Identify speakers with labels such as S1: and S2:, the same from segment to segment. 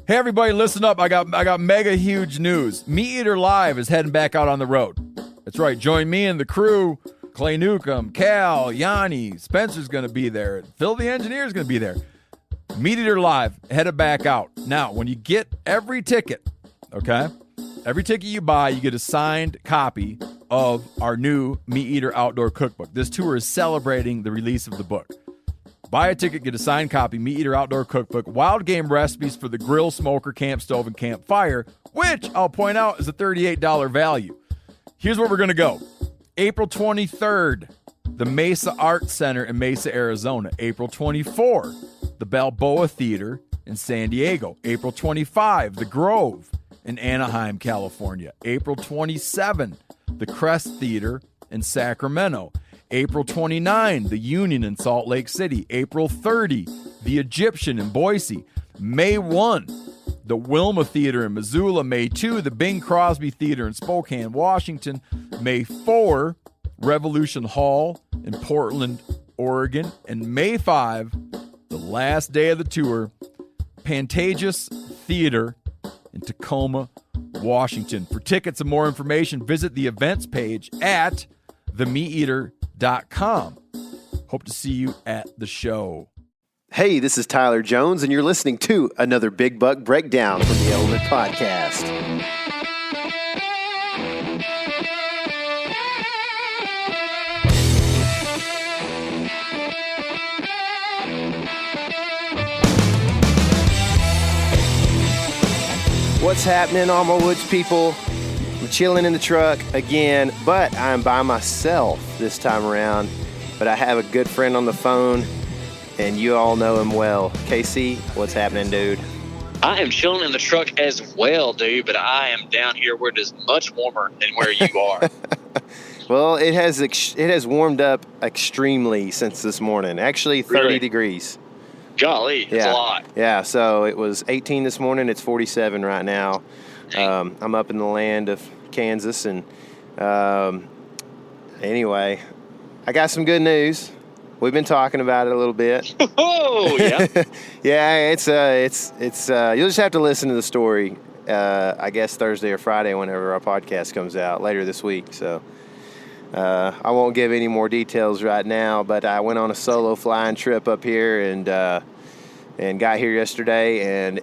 S1: Hey everybody, listen up. I got mega huge news. Meat Eater Live is heading back out on the road. That's right. Join me and the crew. Clay Newcomb, Cal, Yanni, Spencer's going to be there. Phil the Engineer's going to be there. Meat Eater Live headed back out. Now, when you get every ticket, okay? Every ticket you buy, you get a signed copy of our new Meat Eater Outdoor Cookbook. This tour is celebrating the release of the book. Buy a ticket, get a signed copy, Meat Eater Outdoor Cookbook, wild game recipes for the grill, smoker, camp stove, and campfire, which I'll point out is a $38 value. Here's where we're going to go. April 23rd, the Mesa Art Center in Mesa, Arizona. April 24, the Balboa Theater in San Diego. April 25, the Grove in Anaheim, California. April 27, the Crest Theater in Sacramento. April 29, the Union in Salt Lake City. April 30, the Egyptian in Boise. May 1, the Wilma Theater in Missoula. May 2, the Bing Crosby Theater in Spokane, Washington. May 4, Revolution Hall in Portland, Oregon. And May 5, the last day of the tour, Pantages Theater in Tacoma, Washington. For tickets and more information, visit the events page at themeateater.com. Hope to see you at the show.
S2: Hey, this is Tyler Jones, and you're listening to another Big Buck Breakdown from the Element Podcast. What's happening, all my woods people? I'm chilling in the truck again, but I'm by myself this time around. But I have a good friend on the phone, and you all know him well. Casey, what's happening, dude?
S3: I am chilling in the truck as well, dude, but I am down here where it is much warmer than where you are.
S2: Well, it has warmed up extremely since this morning. Actually, 30 degrees.
S3: Golly, it's a lot.
S2: Yeah, so it was 18 this morning. It's 47 right now. I'm up in the land of Kansas, and anyway, I got some good news. We've been talking about it a little bit.
S3: Oh, yeah.
S2: Yeah, it's you'll just have to listen to the story, I guess Thursday or Friday whenever our podcast comes out later this week. So I won't give any more details right now, but I went on a solo flying trip up here and got here yesterday, and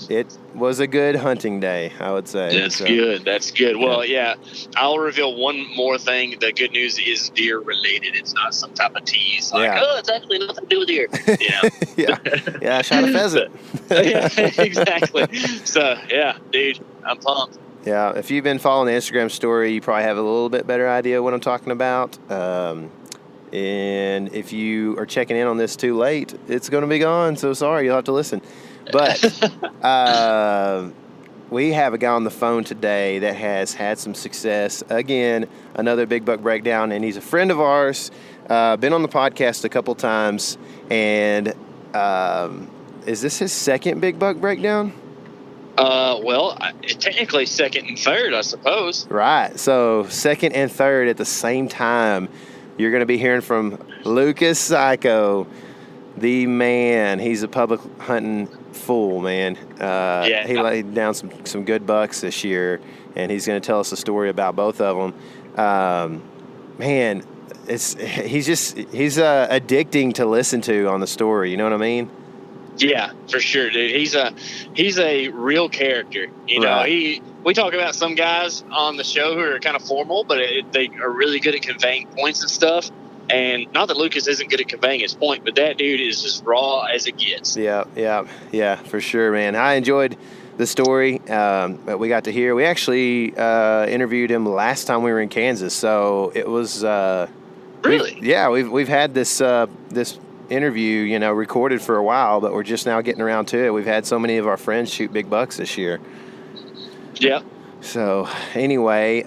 S2: it was a good hunting day, I would say.
S3: That's good. That's good. Well, yeah, I'll reveal one more thing. The good news is deer related. It's not some type of tease like, it's actually nothing to do with deer. You know?
S2: Yeah, I shot a pheasant.
S3: Yeah, exactly. So, yeah, dude, I'm pumped.
S2: Yeah, if you've been following the Instagram story, you probably have a little bit better idea what I'm talking about. And if you are checking in on this too late, it's going to be gone. So sorry, you'll have to listen. But we have a guy on the phone today that has had some success. Again, another Big Buck Breakdown, and he's a friend of ours. Been on the podcast a couple times. And is this his second Big Buck Breakdown?
S3: Well, technically second and third, I suppose.
S2: Right. So second and third at the same time. You're going to be hearing from Lucas Cayko, the man. He's a public hunting fool, man. He laid down some good bucks this year, and he's going to tell us a story about both of them. Man, he's addicting to listen to on the story. You know what I mean?
S3: Yeah, for sure, dude. He's a real character. You know, we talk about some guys on the show who are kind of formal, but they are really good at conveying points and stuff. And not that Lucas isn't good at conveying his point, but that dude is as raw as it gets. Yeah, for sure, man. I enjoyed the story that we got to hear. We actually interviewed him last time we were in Kansas, so it was really.
S2: We've had this interview, recorded for a while, but we're just now getting around to it. We've had so many of our friends shoot big bucks this year.
S3: Yeah.
S2: So anyway,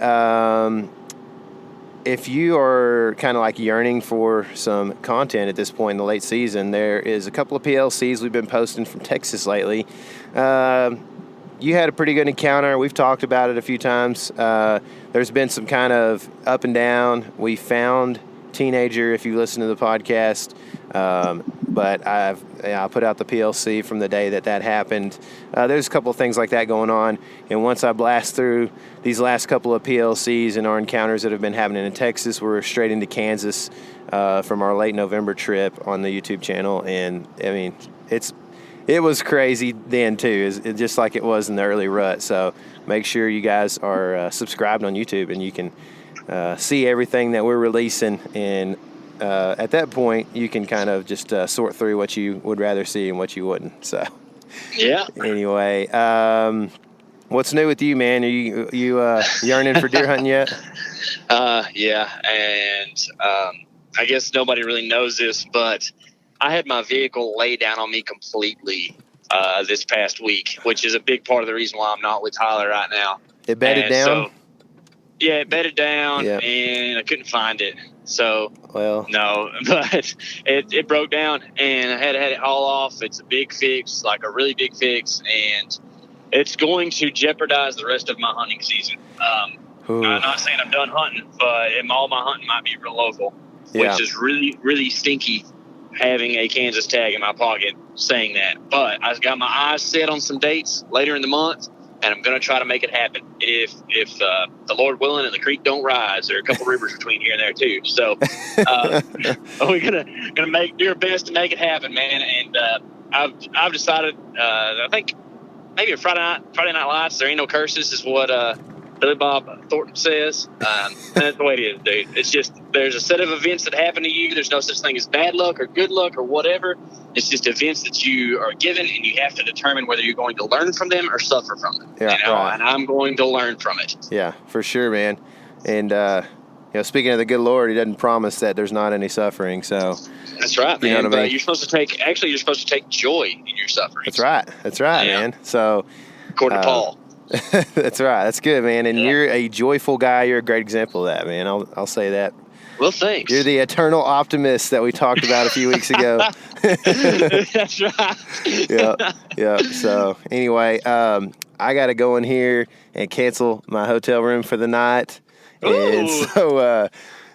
S2: if you are kind of like yearning for some content at this point in the late season, there is a couple of PLCs we've been posting from Texas lately. You had a pretty good encounter. We've talked about it a few times. There's been some kind of up and down. We found Teenager, if you listen to the podcast. but I put out the PLC from the day that happened. There's a couple of things like that going on, and once I blast through these last couple of PLCs and our encounters that have been happening in Texas, we're straight into Kansas from our late November trip on the YouTube channel, and I mean it was crazy then too, just like it was in the early rut. So make sure you guys are subscribed on YouTube, and you can see everything that we're releasing, and at that point you can kind of just sort through what you would rather see and what you wouldn't. So
S3: yeah.
S2: Anyway, what's new with you, man? Are you yearning for deer hunting yet?
S3: Yeah, and I guess nobody really knows this, but I had my vehicle lay down on me completely this past week, which is a big part of the reason why I'm not with Tyler right now.
S2: It bedded down?
S3: So, yeah, it bedded down,
S2: Yep.
S3: and I couldn't find it. So,
S2: well,
S3: no, but it broke down, and I had it haul off. It's a big fix, like a really big fix, and it's going to jeopardize the rest of my hunting season. I'm not saying I'm done hunting, but all my hunting might be real local, which is really, really stinky having a Kansas tag in my pocket saying that. But I've got my eyes set on some dates later in the month, and I'm going to try to make it happen if the Lord willing and the creek don't rise. There are a couple rivers between here and there too. So we're gonna do our best to make it happen, man. And I've decided, I think maybe a Friday night lights. There ain't no curses is what Billy Bob Thornton says. And that's the way it is, dude. It's just there's a set of events that happen to you. There's no such thing as bad luck or good luck or whatever. It's just events that you are given, and you have to determine whether you're going to learn from them or suffer from them.
S2: Yeah, right.
S3: And I'm going to learn from it.
S2: Yeah, for sure, man. And speaking of the good Lord, He doesn't promise that there's not any suffering. So
S3: that's right, man.
S2: You know what I mean?
S3: You're supposed to take joy in your suffering.
S2: That's right,
S3: Yeah.
S2: man. So
S3: according to Paul.
S2: That's right. That's good, man. And you're a joyful guy. You're a great example of that, man. I'll say that.
S3: Well, thanks.
S2: You're the eternal optimist that we talked about a few weeks ago.
S3: That's right.
S2: Yeah. So anyway, I got to go in here and cancel my hotel room for the night. And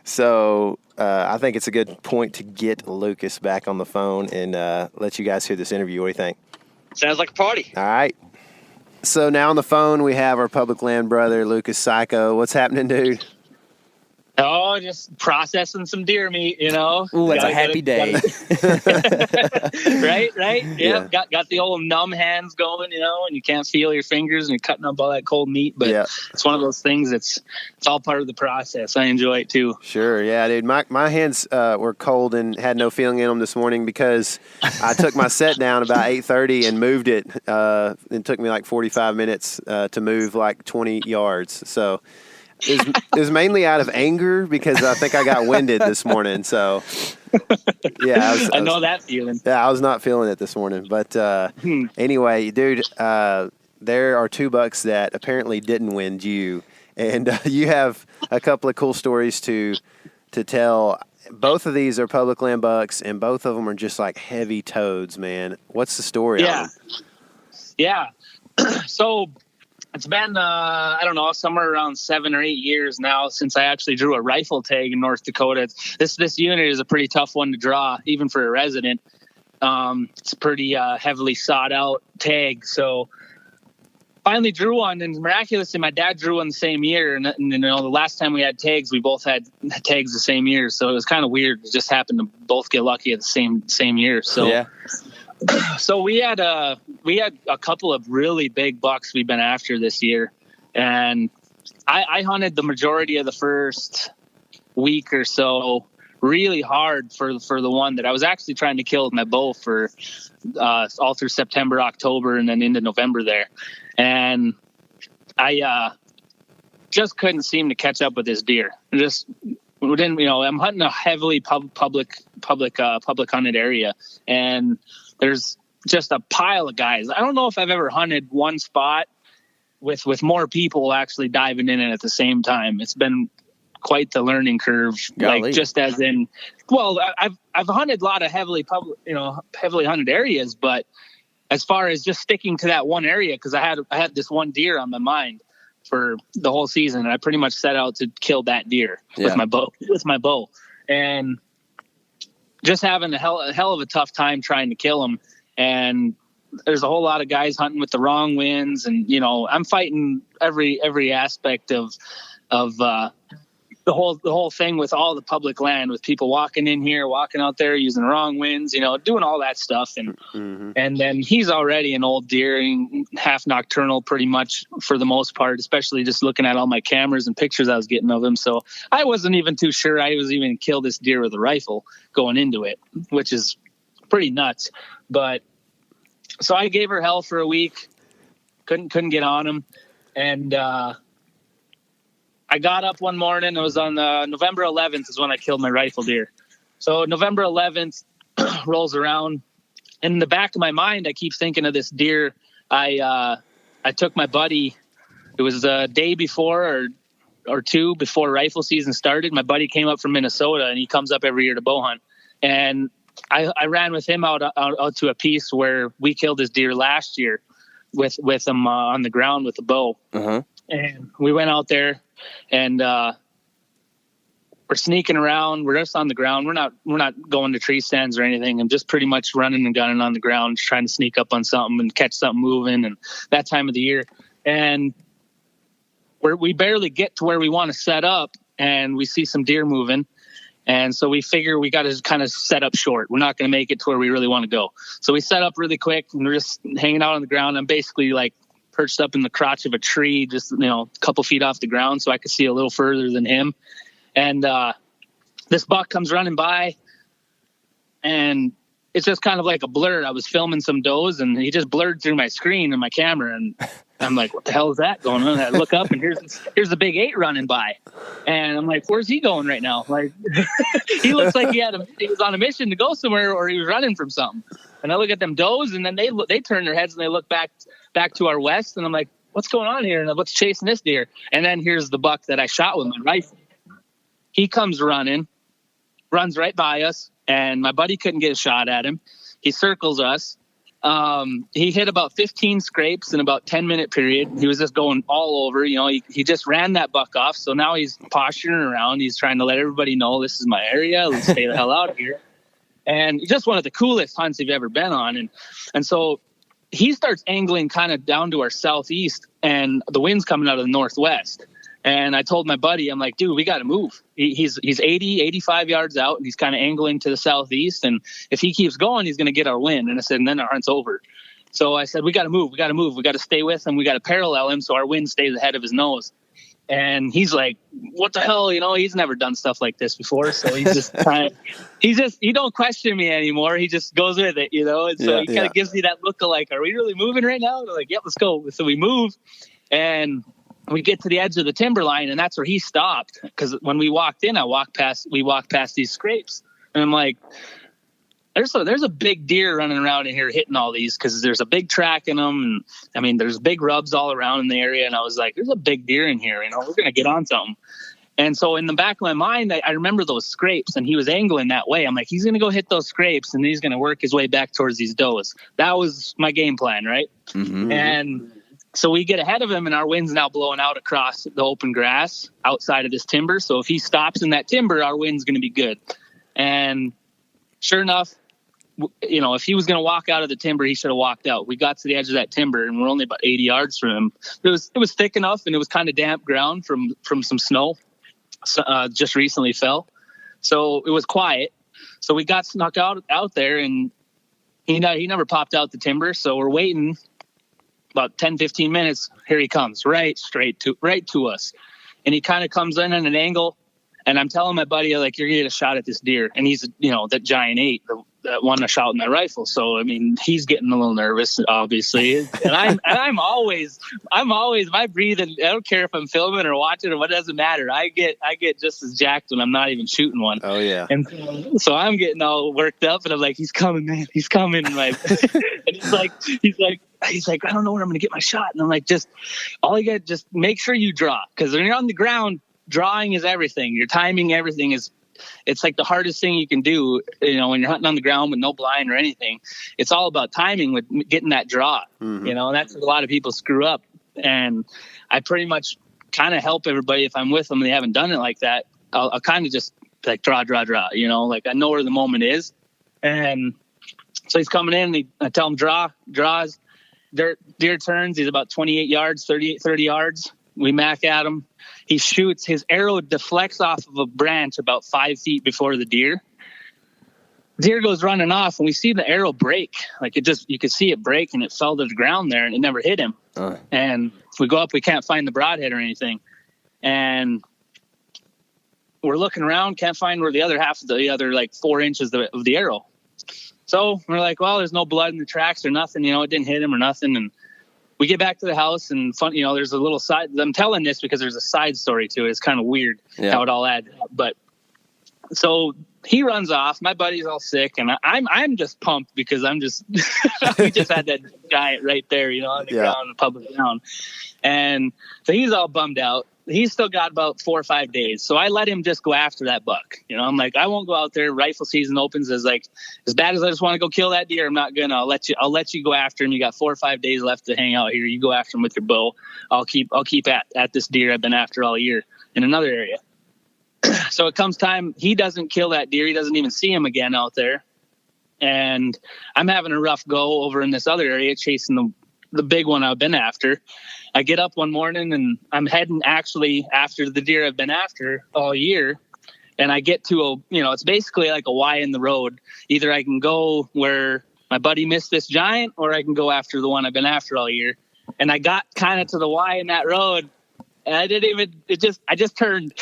S2: so I think it's a good point to get Lucas back on the phone and let you guys hear this interview. What do you think?
S3: Sounds like a party.
S2: All right. So now on the phone, we have our public land brother, Lucas Cayko. What's happening, dude?
S4: Oh, just processing some deer meat, you know.
S5: Ooh, that's a happy day.
S4: Right? Yeah. Got the old numb hands going, you know, and you can't feel your fingers and you're cutting up all that cold meat. But it's one of those things it's all part of the process. I enjoy it too.
S2: Sure, yeah, dude. My hands were cold and had no feeling in them this morning because I took my set down about 8:30 and moved it. It took me like 45 minutes to move like 20 yards. So it was mainly out of anger because I think I got winded this morning. So, yeah.
S4: I know that feeling.
S2: Yeah, I was not feeling it this morning. But anyway, dude, there are two bucks that apparently didn't wind you. And you have a couple of cool stories to tell. Both of these are public land bucks, and both of them are just like heavy toads, man. What's the story on them?
S4: Yeah. So it's been, I don't know, somewhere around 7 or 8 years now since I actually drew a rifle tag in North Dakota. This unit is a pretty tough one to draw, even for a resident. It's a pretty heavily sought out tag. So finally drew one, and miraculously, my dad drew one the same year. And you know, the last time we had tags, we both had tags the same year. So it was kind of weird. It just happened to both get lucky at the same year. So
S2: yeah.
S4: So we had a couple of really big bucks we've been after this year, and I hunted the majority of the first week or so really hard for the one that I was actually trying to kill with my bow for all through September, October, and then into November there, and I just couldn't seem to catch up with this deer. Just didn't, you know, I'm hunting a heavily public hunted area, and there's just a pile of guys. I don't know if I've ever hunted one spot with more people actually diving in it at the same time. It's been quite the learning curve.
S2: Golly.
S4: Like just as in, well, I've hunted a lot of heavily hunted areas, but as far as just sticking to that one area, because I had this one deer on my mind for the whole season, and I pretty much set out to kill that deer with my bow. And just having a hell of a tough time trying to kill him. And there's a whole lot of guys hunting with the wrong winds, and I'm fighting every aspect of the whole thing with all the public land, with people walking in here, walking out there, using the wrong winds, doing all that stuff. And and then he's already an old deer, and half nocturnal pretty much for the most part, especially just looking at all my cameras and pictures I was getting of him. So I wasn't even too sure I was even kill this deer with a rifle going into it, which is pretty nuts. But so I gave her hell for a week, couldn't get on him. And I got up one morning. It was on November 11th is when I killed my rifle deer. So November 11th rolls around. And in the back of my mind, I keep thinking of this deer. I took my buddy. It was a day before or two before rifle season started. My buddy came up from Minnesota, and he comes up every year to Bowhunt. And I ran with him out to a piece where we killed this deer last year with him on the ground with a bow. Uh-huh. And we went out there, and we're sneaking around. We're just on the ground. We're not going to tree stands or anything. I'm just pretty much running and gunning on the ground, just trying to sneak up on something and catch something moving, and that time of the year. And we barely get to where we want to set up, and we see some deer moving. And so we figure we got to kind of set up short. We're not going to make it to where we really want to go. So we set up really quick, and we're just hanging out on the ground. I'm basically like perched up in the crotch of a tree, just, a couple feet off the ground, so I could see a little further than him. And this buck comes running by, and it's just kind of like a blur. I was filming some does, and he just blurred through my screen and my camera, and I'm like, what the hell is that going on? I look up, and here's the big 8 running by, and I'm like, where's he going right now? Like, he looks like he was on a mission to go somewhere, or he was running from something. And I look at them does, and then they turn their heads and they look back to our west, and I'm like, what's going on here? And what's chasing this deer? And then here's the buck that I shot with my rifle. He comes running, runs right by us, and my buddy couldn't get a shot at him. He circles us. He hit about 15 scrapes in about 10-minute period. He was just going all over. He just ran that buck off. So now he's posturing around. He's trying to let everybody know this is my area. Let's stay the hell out of here. And just one of the coolest hunts you've ever been on. And so he starts angling kind of down to our southeast, and the wind's coming out of the northwest. And I told my buddy, I'm like, dude, we got to move. He's 80, 85 yards out, and he's kind of angling to the southeast. And if he keeps going, he's going to get our wind. And I said, and then our hunt's over. So I said, we got to move. We got to stay with him. We got to parallel him so our wind stays ahead of his nose. And he's like, what the hell? He's never done stuff like this before. So he's just he don't question me anymore. He just goes with it, And so he kind of gives me that look of like, are we really moving right now? And I'm like, yep, let's go. So we move, and we get to the edge of the timber line, and that's where he stopped. Because when we walked in, we walked past these scrapes, and I'm like, there's a big deer running around in here hitting all these, because there's a big track in them. And I mean, there's big rubs all around in the area. And I was like, there's a big deer in here, we're going to get on something. And so in the back of my mind, I remember those scrapes, and he was angling that way. I'm like, he's going to go hit those scrapes, and he's going to work his way back towards these does. That was my game plan. Right. Mm-hmm. And so we get ahead of him, and our wind's now blowing out across the open grass outside of this timber. So if he stops in that timber, our wind's going to be good. And sure enough, if he was going to walk out of the timber, he should have walked out. We got to the edge of that timber, and we're only about 80 yards from him. It was thick enough, and it was kind of damp ground from some snow just recently fell. So it was quiet. So we got snuck out there, and he never popped out the timber. So we're waiting about 10, 15 minutes. Here he comes, right to us. And he kind of comes in at an angle, and I'm telling my buddy, like, you're going to get a shot at this deer. And he's, that giant 8, that one I shot with my rifle. So, I mean, he's getting a little nervous, obviously. And I'm always, my breathing, I don't care if I'm filming or watching or what, doesn't matter. I get just as jacked when I'm not even shooting one.
S2: Oh, yeah.
S4: And so I'm getting all worked up, and I'm like, he's coming, man. He's coming. And he's like, I don't know where I'm going to get my shot. And I'm like, just make sure you draw. Because when you're on the ground, drawing is everything. Your timing, everything it's like the hardest thing you can do, when you're hunting on the ground with no blind or anything. It's all about timing with getting that draw, and that's what a lot of people screw up. And I pretty much kind of help everybody if I'm with them and they haven't done it like that. I'll kind of just like draw, like I know where the moment is. And so he's coming in, and I tell him draws. Deer turns. He's about 28 yards, 30 yards. We mac at him. He shoots. His arrow deflects off of a branch about 5 feet before the deer. Deer goes running off, and we see the arrow break. Like you could see it break, and it fell to the ground there, and it never hit him. And if we go up, we can't find the broadhead or anything. And we're looking around, can't find where the other half of the other like 4 inches of the arrow. So we're like, well, there's no blood in the tracks or nothing, it didn't hit him or nothing. And we get back to the house, and there's a little side. I'm telling this because there's a side story to it. It's kind of weird how it all adds up. But so he runs off. My buddy's all sick, and I'm just pumped because I'm just we just had that giant right there, on the ground, the public ground. And so he's all bummed out. He's still got about 4 or 5 days. So I let him just go after that buck. I'm like, I won't go out there. Rifle season opens as bad as I just want to go kill that deer. I'm not going to. I'll let you go after him. You got 4 or 5 days left to hang out here. You go after him with your bow. I'll keep at this deer I've been after all year in another area. So it comes time. He doesn't kill that deer. He doesn't even see him again out there. And I'm having a rough go over in this other area chasing the big one I've been after. I get up one morning, and I'm heading actually after the deer I've been after all year. And I get to it's basically like a Y in the road. Either I can go where my buddy missed this giant, or I can go after the one I've been after all year. And I got kind of to the Y in that road, and I just turned.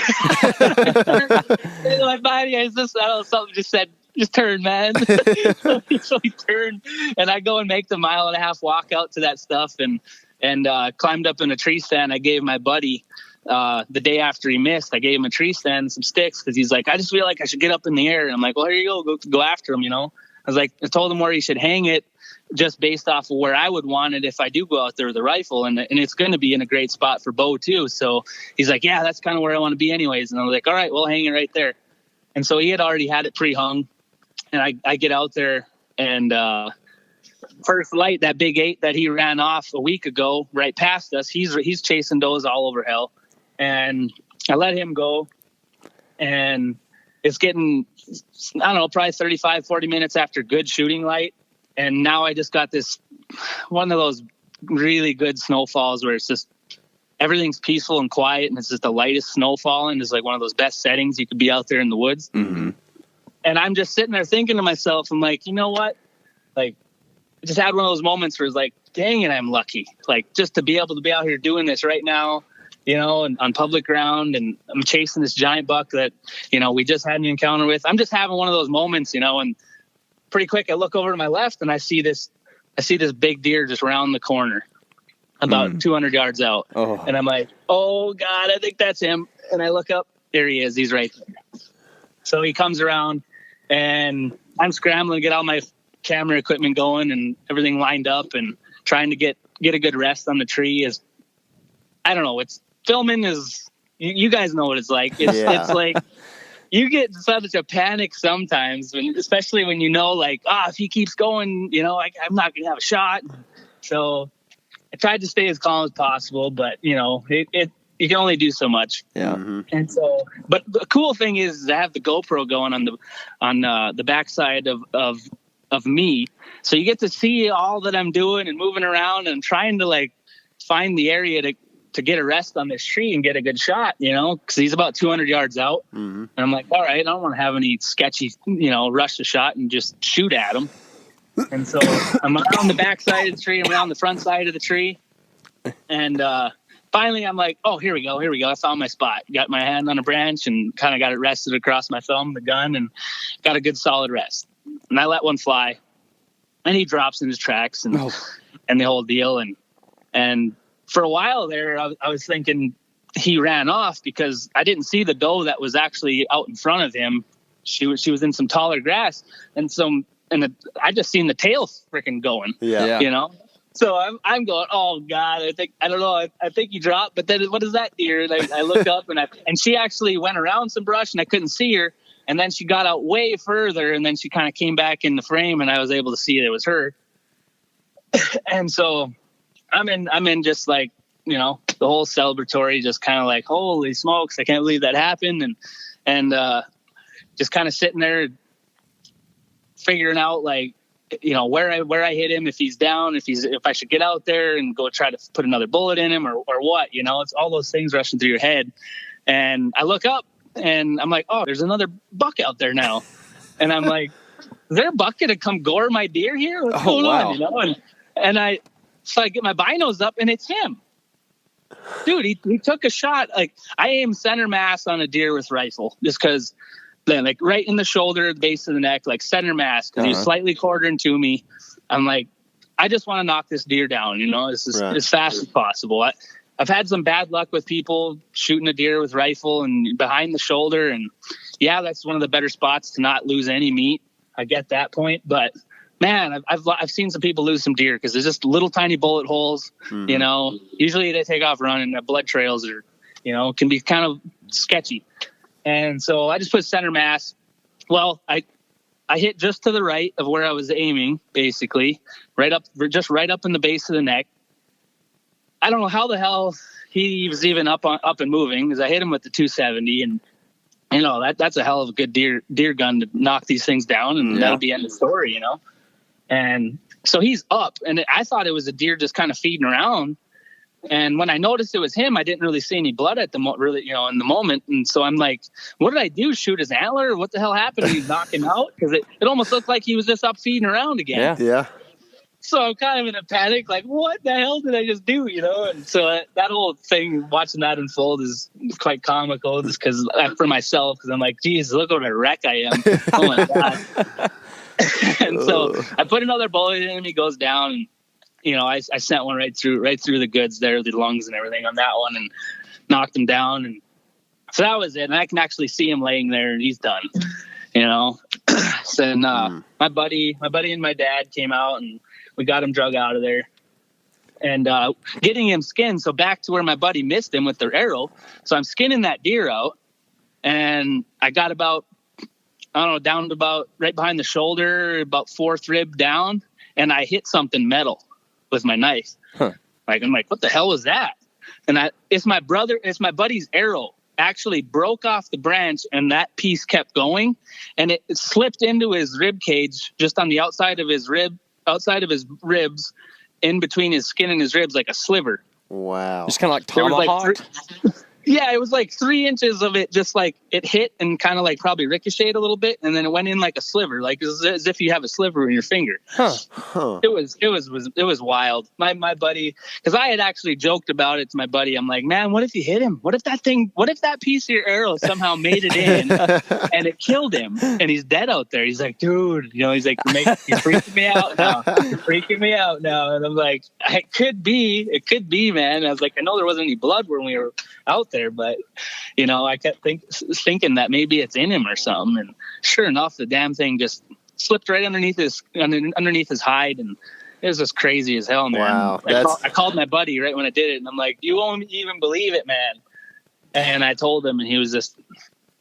S4: My body, something just said, just turn, man. So he turned, and I go and make the 1.5 mile walk out to that stuff, and climbed up in a tree stand. I gave my buddy the day after he missed, I gave him a tree stand and some sticks, because he's like, I just feel like I should get up in the air. And I'm like, well, here you go after him. I was like, I told him where he should hang it, just based off of where I would want it if I do go out there with a rifle, and it's going to be in a great spot for bow too. So he's like, yeah, that's kind of where I want to be anyways. And I was like, all right, we'll hang it right there. And so he had already had it pre-hung, and I get out there, and first light, that big 8 that he ran off a week ago right past us, he's chasing does all over hell. And I let him go, and it's getting, I don't know, probably 35, 40 minutes after good shooting light. And now I just got this, one of those really good snowfalls where it's just, everything's peaceful and quiet, and it's just the lightest snow falling. It's like one of those best settings you could be out there in the woods. Mm-hmm. And I'm just sitting there thinking to myself, I'm like, you know what? Like, I just had one of those moments where it's like, dang it, I'm lucky. Like, just to be able to be out here doing this right now, and on public ground, and I'm chasing this giant buck that, we just had an encounter with. I'm just having one of those moments, and pretty quick, I look over to my left, and I see this big deer just round the corner about 200 yards out. Oh. And I'm like, oh God, I think that's him. And I look up, there he is. He's right there. So he comes around, and I'm scrambling to get all my camera equipment going and everything lined up, and trying to get a good rest on the tree. I don't know. It's filming is, you guys know what it's like. It's like, you get such a panic sometimes, especially when if he keeps going, I'm not going to have a shot. So I tried to stay as calm as possible, but you can only do so much. Yeah. Mm-hmm. And so, but the cool thing is I have the GoPro going on the backside of me, so you get to see all that I'm doing and moving around and trying to find the area to get a rest on this tree and get a good shot, because he's about 200 yards out. Mm-hmm. And I'm like, all right, I don't want to have any sketchy, rush the shot and just shoot at him. And so I'm around the back side of the tree, I'm around the front side of the tree. And finally I'm like, oh, here we go. I found my spot. Got my hand on a branch and kind of got it rested across my thumb, the gun, and got a good solid rest. And I let one fly, and he drops in his tracks and the whole deal. And for a while there, I was thinking he ran off because I didn't see the doe that was actually out in front of him. She was in some taller grass, and I just seen the tail freaking going. Yeah. So I'm going, oh God, I don't know. I think he dropped, but then what is that deer? And I look up, and she actually went around some brush, and I couldn't see her. And then she got out way further, and then she kind of came back in the frame, and I was able to see it was her. And so I'm in just the whole celebratory, just kind of like, holy smokes, I can't believe that happened. And just kind of sitting there figuring out like, where I hit him, if he's down, if I should get out there and go try to put another bullet in him or what, it's all those things rushing through your head. And I look up and I'm like, oh, there's another buck out there now. And I'm like, is there a buck gonna come gore my deer here? What's going on? And I get my binos up and it's him. Dude, he took a shot. Like, I aimed center mass on a deer with rifle just because, like, right in the shoulder, base of the neck, like center mass, because he was slightly quartering to me. I'm like, I just want to knock this deer down, as fast as possible. I've had some bad luck with people shooting a deer with rifle and behind the shoulder, and yeah, that's one of the better spots to not lose any meat. I get that point, but man, I've seen some people lose some deer because there's just little tiny bullet holes. Usually they take off running. The blood trails are, can be kind of sketchy. And so I just put center mass. Well, I hit just to the right of where I was aiming, basically, right up in the base of the neck. I don't know how the hell he was even up and moving, because I hit him with the 270, and that's a hell of a good deer gun to knock these things down, and that'll be end of story, And so he's up, and I thought it was a deer just kind of feeding around. And when I noticed it was him, I didn't really see any blood at in the moment. And so I'm like, what did I do? Shoot his antler? What the hell happened? Did he knock him out? Because it almost looked like he was just up feeding around again.
S2: Yeah.
S4: So I'm kind of in a panic, like, what the hell did I just do? And so that whole thing, watching that unfold, is quite comical, just because for myself, because I'm like, geez, look what a wreck I am. Oh my God. And so I put another bullet in him. He goes down. And, I sent one right through the goods there, the lungs and everything on that one, and knocked him down. And so that was it. And I can actually see him laying there, and he's done. So my buddy and my dad came out, and we got him drug out of there, and getting him skinned. So back to where my buddy missed him with their arrow. So I'm skinning that deer out, and I got about, down to about right behind the shoulder, about fourth rib down, and I hit something metal with my knife. Like, I'm like, what the hell was that? And it's my buddy's arrow actually broke off the branch, and that piece kept going, and it slipped into his rib cage, just on the outside of his ribs, in between his skin and his ribs, like a sliver.
S2: Wow.
S5: Just kind of like tomahawk.
S4: Yeah, it was like 3 inches of it, just like it hit and kind of like probably ricocheted a little bit, and then it went in like a sliver, like as if you have a sliver in your finger. It was wild. My buddy, because I had actually joked about it to my buddy. I'm like, man, what if you hit him? What if that piece of your arrow somehow made it in and it killed him and he's dead out there? He's like, dude, he's like, you're freaking me out now. You're freaking me out now. And I'm like, it could be, man. I was like, I know there wasn't any blood when we were out there, but I kept thinking that maybe it's in him or something, and sure enough, the damn thing just slipped right underneath his hide, and it was just crazy as hell, man.
S2: Wow,
S4: I called my buddy right when I did it, and I'm like, you won't even believe it, man. And I told him, and he was just,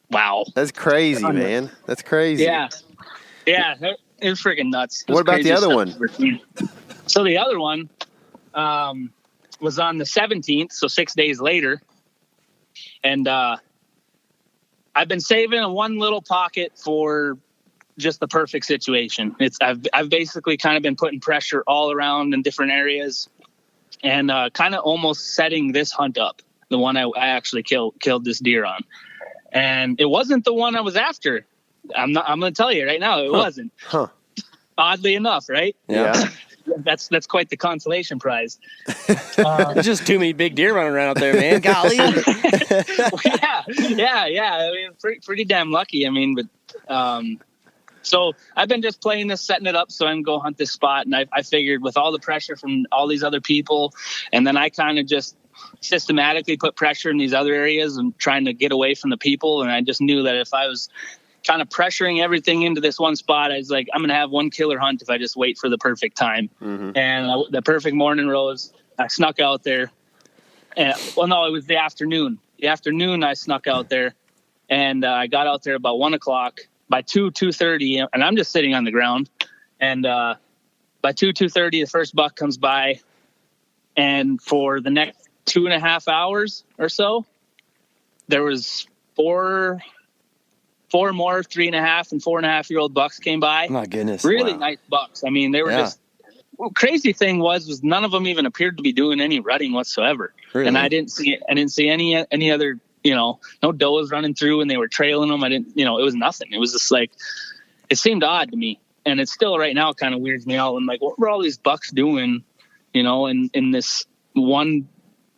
S4: wow,
S2: that's crazy, man. That's crazy.
S4: Yeah, it was freaking nuts.
S2: What about the other one?
S4: So the other one was on the 17th, so 6 days later. And I've been saving one little pocket for just the perfect situation. I've basically kind of been putting pressure all around in different areas, and kind of almost setting this hunt up, the one I actually killed this deer on. And it wasn't the one I was after. I'm going to tell you right now, it wasn't. Oddly enough, right?
S2: Yeah.
S4: That's quite the consolation prize.
S5: There's just too many big deer running around out there, man. Golly.
S4: Yeah. I mean, pretty damn lucky. I mean, but so I've been just playing this, setting it up so I can go hunt this spot. And I figured with all the pressure from all these other people, and then I kind of just systematically put pressure in these other areas and trying to get away from the people. And I just knew that if I was kind of pressuring everything into this one spot, I was like, I'm going to have one killer hunt if I just wait for the perfect time. Mm-hmm. And the perfect morning rose. I snuck out there. And, well, no, it was the afternoon. The afternoon I snuck out there, and I got out there about 1 o'clock. By 2:30, and I'm just sitting on the ground. And by 2:30, the first buck comes by. And for the next 2.5 hours or so, there was 4 4 more 3.5 and 4.5-year-old bucks came by.
S5: My goodness.
S4: Really
S5: Wow.
S4: nice bucks. I mean, they were just. Well, crazy thing was none of them even appeared to be doing any rutting whatsoever.
S5: Really?
S4: And I didn't see any other, no does running through and they were trailing them. I didn't, it was nothing. It was just like, it seemed odd to me. And it still right now kind of weirds me out. I'm like, what were all these bucks doing, in this one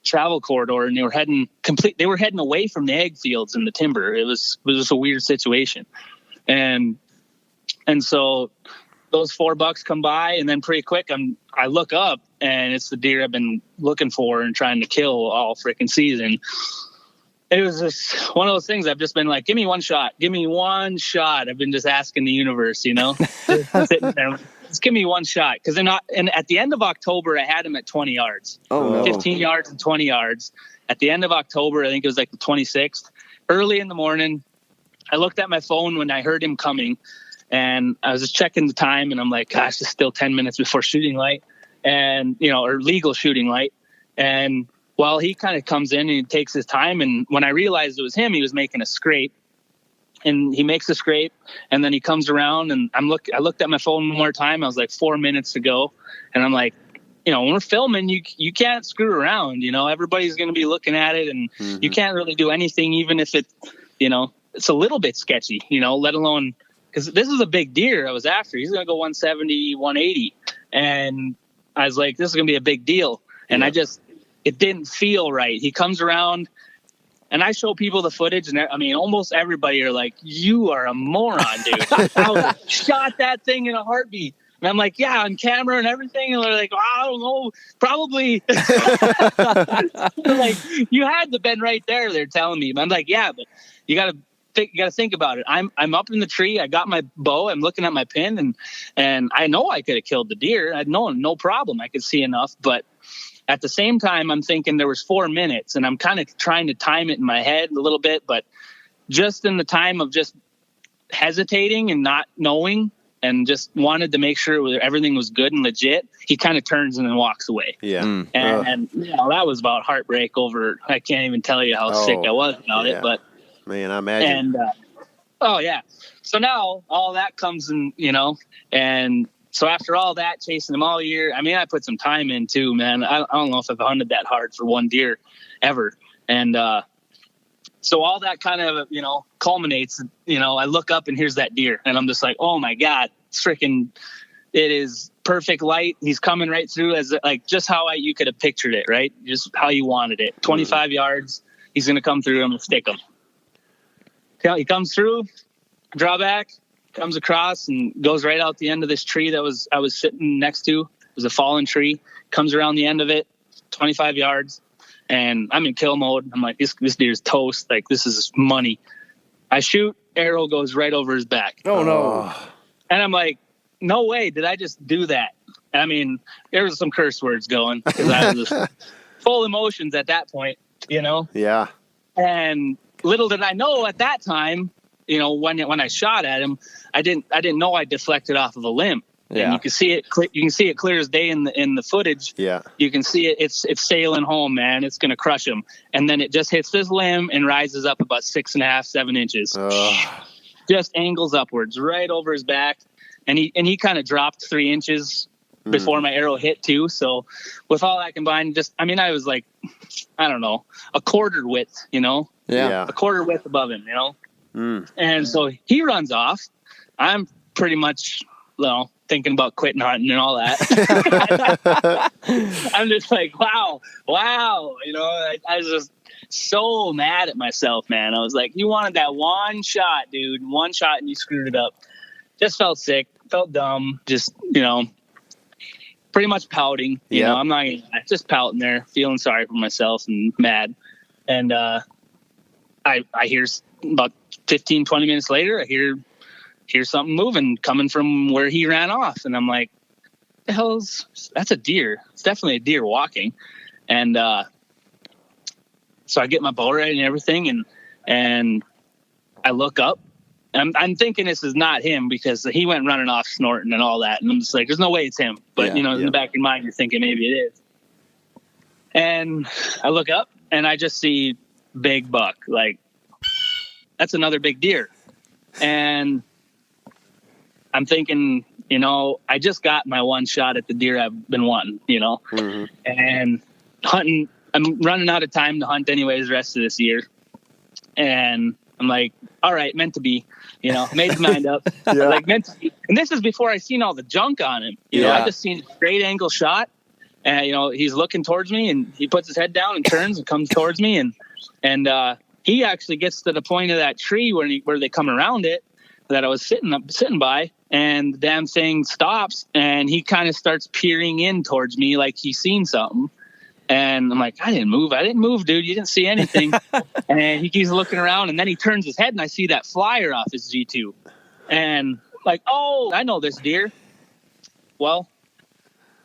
S4: travel corridor? And they were heading away from the ag fields and the timber. It was just a weird situation. And so those 4 bucks come by, and then pretty quick I look up and it's the deer I've been looking for and trying to kill all freaking season. It was just one of those things I've just been like, give me one shot. I've been just asking the universe, just sitting there, just give me one shot. Because and at the end of October, I had him at 20 yards.
S5: Oh, no.
S4: 15 yards and 20 yards. At the end of October, I think it was like the 26th, early in the morning, I looked at my phone when I heard him coming. And I was just checking the time, and I'm like, gosh, it's still 10 minutes before shooting light, and or legal shooting light. And well, he kind of comes in and he takes his time. And when I realized it was him, he was making a scrape, and he makes a scrape, and then he comes around, and I looked at my phone one more time. I was like 4 minutes to go, and I'm like, when we're filming, you can't screw around. Everybody's going to be looking at it, and you can't really do anything, even if it, it's a little bit sketchy, let alone. Because this is a big deer I was after. He's going to go 170, 180. And I was like, this is going to be a big deal. And it didn't feel right. He comes around, and I show people the footage. And almost everybody are like, you are a moron, dude. I was like, shot that thing in a heartbeat. And I'm like, yeah, on camera and everything. And they're like, I don't know, probably. Like, you had to been right there. They're telling me. I'm like, yeah, but you got to think about it. I'm up in the tree. I got my bow. I'm looking at my pin, and I know I could have killed the deer. I'd known, no problem. I could see enough. But at the same time, I'm thinking there was 4 minutes, and I'm kind of trying to time it in my head a little bit. But just in the time of just hesitating and not knowing, and just wanted to make sure everything was good and legit, he kind of turns and then walks away.
S2: Yeah.
S4: And that was about heartbreak over. I can't even tell you how sick I was about it. But
S2: man, I imagine.
S4: And so now all that comes in, and so after all that, chasing them all year, I put some time in too, man. I don't know if I've hunted that hard for one deer ever. And so all that kind of, culminates, I look up and here's that deer, and I'm just like, oh my God, freaking, it is perfect light. He's coming right through as like just how you could have pictured it, right? Just how you wanted it. 25 yards. He's going to come through. I'm going to stick him. He comes through, draw back, comes across, and goes right out the end of this tree that I was sitting next to. It was a fallen tree. Comes around the end of it, 25 yards, and I'm in kill mode. I'm like, this deer's toast. Like, this is money. I shoot, arrow goes right over his back.
S5: Oh, no.
S4: And I'm like, no way did I just do that. There was some curse words going because I was just full emotions at that point,
S2: Yeah.
S4: And little did I know at that time, when I shot at him, I didn't know I deflected off of a limb. Yeah. And you can see it. You can see it clear as day in the footage. Yeah. You can see it. It's sailing home, man. It's gonna crush him. And then it just hits this limb and rises up about 6.5, 7 inches. Just angles upwards, right over his back. And he kind of dropped 3 inches before my arrow hit too. So with all that combined, I was like, I don't know, a quarter width, a quarter width above him, And so he runs off. I'm pretty much, thinking about quitting hunting and all that. I'm just like, wow. I was just so mad at myself, man. I was like, you wanted that one shot, dude, and you screwed it up. Just felt sick, felt dumb, just, pretty much pouting. You know, I'm not just pouting there, feeling sorry for myself and mad. And I hear about 15, 20 minutes later, I hear something moving coming from where he ran off. And I'm like, the hell's that's a deer. It's definitely a deer walking. And so I get my bow ready and everything, and I look up. I'm thinking this is not him because he went running off snorting and all that. And I'm just like, there's no way it's him. But, in the back of your mind, you're thinking maybe it is. And I look up and I just see big buck. Like, that's another big deer. And I'm thinking, you know, I just got my one shot at the deer I've been wanting, you know, and hunting. I'm running out of time to hunt anyways the rest of this year. And I'm like, all right, meant to be, you know, made his mind up. Like meant to be. And this is before I seen all the junk on him. You know, I just seen a straight angle shot, and, you know, he's looking towards me, and he puts his head down and turns and comes towards me. And he actually gets to the point of that tree where they come around it that I was sitting by, and the damn thing stops, and he kind of starts peering in towards me like he's seen something. And I'm like, I didn't move, dude. You didn't see anything. And he keeps looking around, and then he turns his head, and I see that flyer off his G2. And like, oh, I know this deer. Well,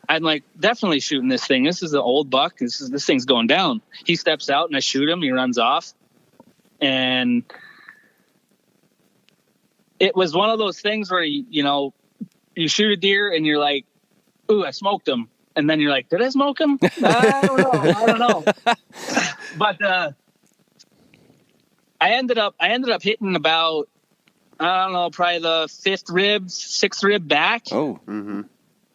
S4: I'm like, definitely shooting this thing. This is an old buck. This thing's going down. He steps out, and I shoot him. He runs off. And it was one of those things where, you know, you shoot a deer, and you're like, ooh, I smoked him. And then you're like, did I smoke him? I don't know. But I ended up hitting about, I don't know, probably the sixth rib back.
S5: Oh.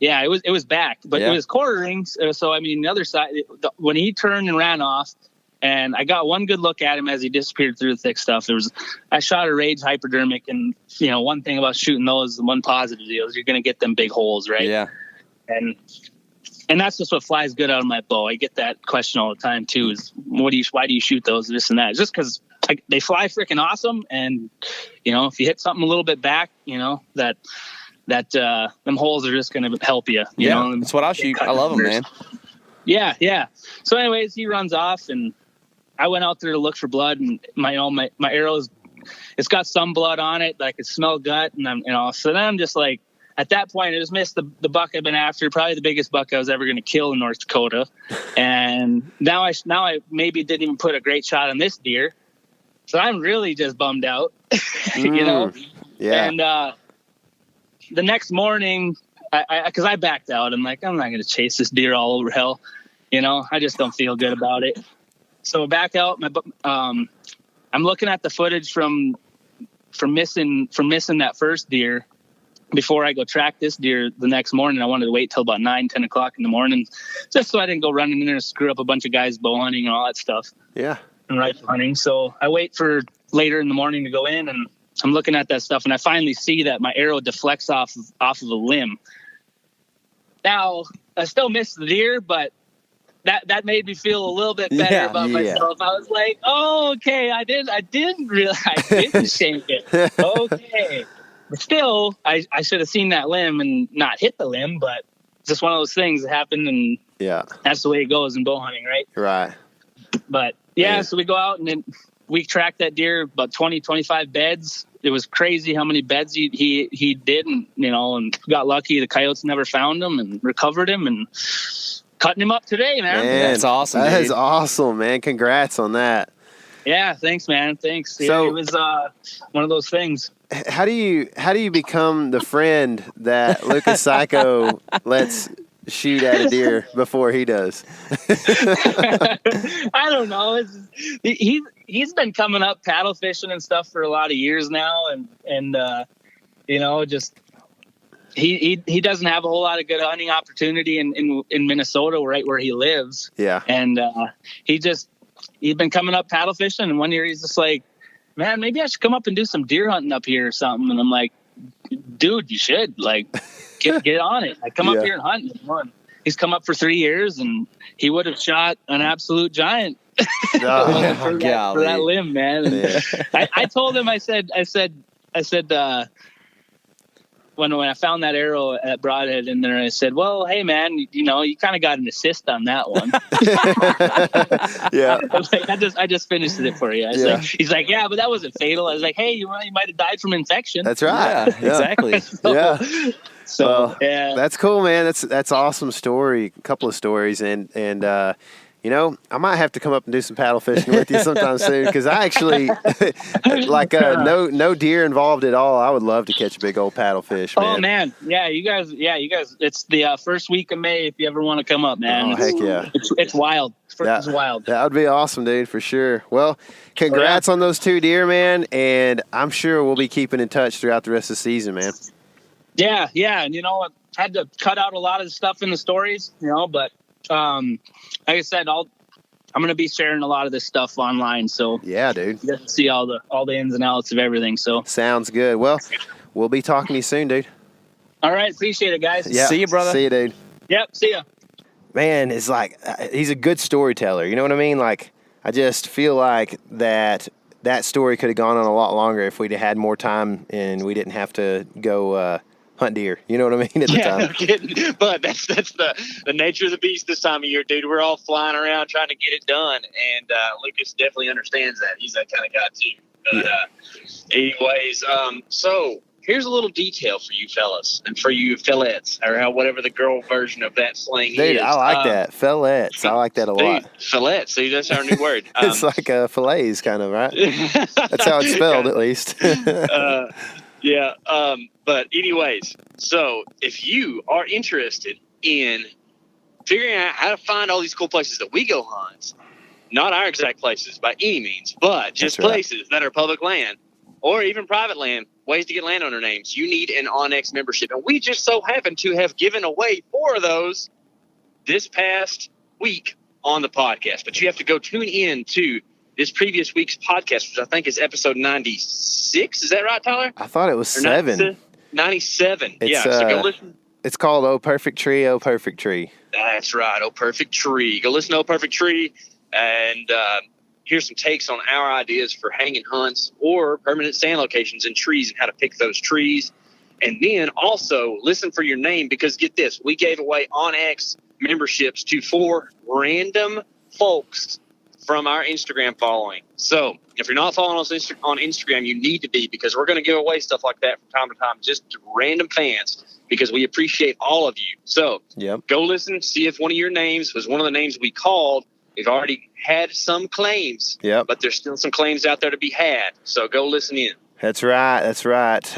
S4: Yeah, it was back, but it was quartering. So, I mean, the other side, when he turned and ran off, and I got one good look at him as he disappeared through the thick stuff. I shot a Rage hypodermic, and, you know, one thing about shooting those, one positive deal is you're going to get them big holes, right?
S5: Yeah.
S4: And that's just what flies good out of my bow. I get that question all the time too, is why do you shoot those, this and that? It's just because they fly freaking awesome. And, you know, if you hit something a little bit back, you know, that them holes are just going to help you. You know,
S5: that's what I shoot. I love them, man.
S4: Yeah. So anyways, he runs off, and I went out there to look for blood, and my arrows, it's got some blood on it. I could smell gut, and so then I'm just like, at that point, I just missed the buck I've been after, probably the biggest buck I was ever going to kill in North Dakota. And now I maybe didn't even put a great shot on this deer. So I'm really just bummed out, you know?
S2: Yeah.
S4: And the next morning, because I backed out. I'm like, I'm not going to chase this deer all over hell. You know, I just don't feel good about it. So back out. I'm looking at the footage from missing that first deer. Before I go track this deer the next morning, I wanted to wait till about 9-10 o'clock in the morning, just so I didn't go running in there and screw up a bunch of guys bow hunting and all that stuff.
S2: Yeah.
S4: And rifle hunting. So I wait for later in the morning to go in, and I'm looking at that stuff, and I finally see that my arrow deflects off of a limb. Now, I still missed the deer, but that made me feel a little bit better about myself. I was like, oh, okay, I didn't shake it. Okay. But still, I should have seen that limb and not hit the limb, but it's just one of those things that happen, and that's the way it goes in bow hunting, right?
S2: Right.
S4: But, so we go out, and then we tracked that deer about 20, 25 beds. It was crazy how many beds he did, and, you know, and got lucky. The coyotes never found him and recovered him and cutting him up today, man.
S5: That's awesome,
S2: That
S5: dude.
S2: is awesome, man. Congrats on that.
S4: Yeah, thanks, man. Thanks.
S2: So,
S4: it was one of those things.
S2: How do you become the friend that Lucas Cayko lets shoot at a deer before he does?
S4: I don't know. He's been coming up paddle fishing and stuff for a lot of years now, and you know, just he doesn't have a whole lot of good hunting opportunity in Minnesota, right where he lives.
S2: Yeah,
S4: and he's been coming up paddle fishing, and one year he's just like, man, maybe I should come up and do some deer hunting up here or something. And I'm like, dude, you should, like, get on it. Like, come up here and hunt. He's come up for 3 years, and he would have shot an absolute giant for that limb, man. And I told him, I said, when I found that arrow at Broadhead in there, I said, well, hey, man, you know, you kind of got an assist on that one.
S2: Yeah.
S4: I just finished it for you. He's like, yeah, but that wasn't fatal. I was like, hey, you might have died from infection.
S2: That's right.
S5: Yeah, exactly.
S4: So
S2: that's cool, man. That's awesome story. A couple of stories. And You know, I might have to come up and do some paddle fishing with you sometime soon, because I actually like no deer involved at all. I would love to catch a big old paddlefish, man.
S4: Oh man, yeah, you guys. It's the first week of May. If you ever want to come up, man.
S2: Oh, heck yeah,
S4: it's wild. It's wild.
S2: That would be awesome, dude, for sure. Well, congrats on those 2 deer, man, and I'm sure we'll be keeping in touch throughout the rest of the season, man.
S4: Yeah, and you know, I had to cut out a lot of the stuff in the stories, you know, but like I said, I'm going to be sharing a lot of this stuff online, so
S2: yeah, dude,
S4: you get to see all the ins and outs of everything. So
S2: sounds good. Well, we'll be talking to you soon, dude.
S4: All right, appreciate it, guys.
S2: Yeah,
S5: see you, brother.
S2: See you, dude.
S4: Yep, see ya.
S2: Man, it's like he's a good storyteller. You know what I mean? Like, I just feel like that story could have gone on a lot longer if we'd had more time and we didn't have to go hunt deer. You know what I mean? At the time.
S3: No kidding. But that's the nature of the beast this time of year, dude. We're all flying around trying to get it done, and Lucas definitely understands that. He's that kind of guy too. But anyways, so here's a little detail for you fellas and for you fillettes, or whatever the girl version of that slang
S2: Dude,
S3: is.
S2: I like that. Fillettes. I like that a lot.
S3: Fillettes. See, that's our new word.
S2: It's like a fillets, kind of, right? That's how it's spelled, at least.
S3: Yeah. But anyways, so if you are interested in figuring out how to find all these cool places that we go hunt, not our exact places by any means, but just places that are public land or even private land, ways to get landowner names, you need an OnX membership. And we just so happen to have given away 4 of those this past week on the podcast. But you have to go tune in to this previous week's podcast, which I think is episode 96. Is that right, Tyler?
S2: I thought it was 7.
S3: 97.
S2: It's,
S3: so go listen.
S2: It's called Oh Perfect Tree, Oh Perfect Tree.
S3: That's right. Oh Perfect Tree. Go listen to Oh Perfect Tree and here's some takes on our ideas for hanging hunts or permanent stand locations and trees and how to pick those trees. And then also listen for your name, because get this, we gave away OnX memberships to 4 random folks from our Instagram following. So if you're not following us on Instagram, you need to be, because we're going to give away stuff like that from time to time, just to random fans, because we appreciate all of you. So go listen, see if one of your names was one of the names we called. We've already had some claims, but there's still some claims out there to be had. So go listen in.
S2: That's right.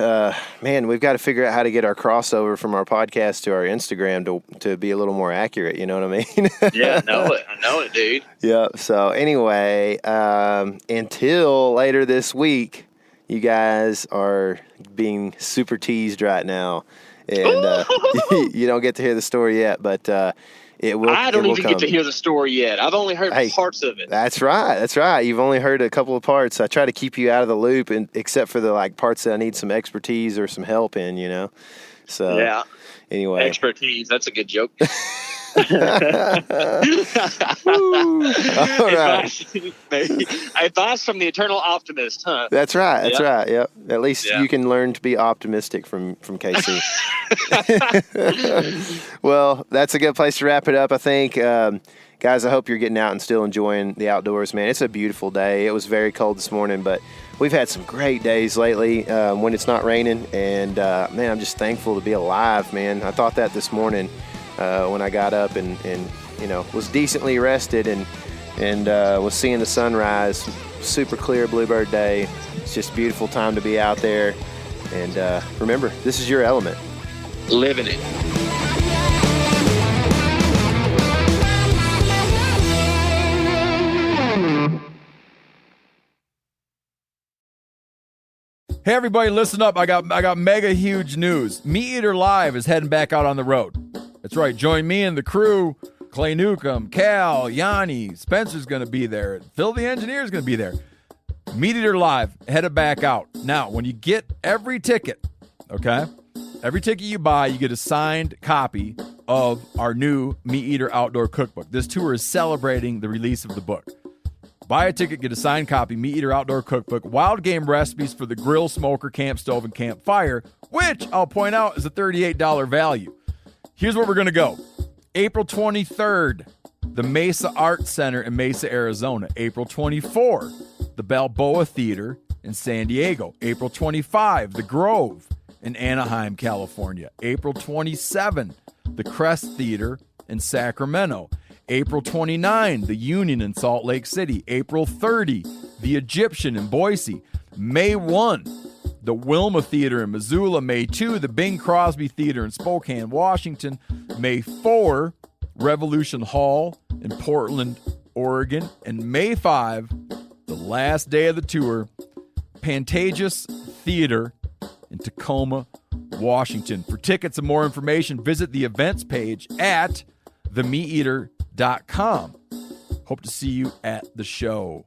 S2: Man, we've got to figure out how to get our crossover from our podcast to our Instagram to be a little more accurate. You know what I mean?
S3: Yeah, I know it, dude.
S2: Yeah. So anyway, until later this week, you guys are being super teased right now, and you don't get to hear the story yet, but it will.
S3: I don't even get to hear the story yet. I've only heard parts of it.
S2: That's right. You've only heard a couple of parts. I try to keep you out of the loop, and except for the parts that I need some expertise or some help in, you know. So yeah. Anyway,
S3: expertise. That's a good joke.
S2: All right.
S3: Advice from the eternal optimist, huh?
S2: That's right. Yep. At least you can learn to be optimistic from KC. Well, that's a good place to wrap it up, I think. Guys, I hope you're getting out and still enjoying the outdoors, man. It's a beautiful day. It was very cold this morning, but we've had some great days lately when it's not raining. And, man, I'm just thankful to be alive, man. I thought that this morning when I got up and you know, was decently rested and was seeing the sunrise. Super clear bluebird day. It's just a beautiful time to be out there. And remember, this is your element.
S3: Living it.
S1: Hey everybody, listen up. I got mega huge news. Meat Eater Live is heading back out on the road. That's right. Join me and the crew. Clay Newcomb, Cal, Yanni, Spencer's going to be there. Phil the engineer is going to be there. Meat Eater Live headed back out. Now, when you get every ticket, okay, every ticket you buy, you get a signed copy of our new Meat Eater Outdoor Cookbook. This tour is celebrating the release of the book. Buy a ticket, get a signed copy, Meat Eater Outdoor Cookbook, wild game recipes for the grill, smoker, camp stove, and campfire, which I'll point out is a $38 value. Here's where we're going to go. April 23rd, the Mesa Art Center in Mesa, Arizona. April 24, the Balboa Theater in San Diego. April 25, the Grove in Anaheim, California. April 27, the Crest Theater in Sacramento. April 29, the Union in Salt Lake City. April 30, the Egyptian in Boise. May 1, the Wilma Theater in Missoula. May 2, the Bing Crosby Theater in Spokane, Washington. May 4, Revolution Hall in Portland, Oregon. And May 5, the last day of the tour, Pantages Theater in Tacoma, Washington. For tickets and more information, visit the events page at themeateater.com. Hope to see you at the show.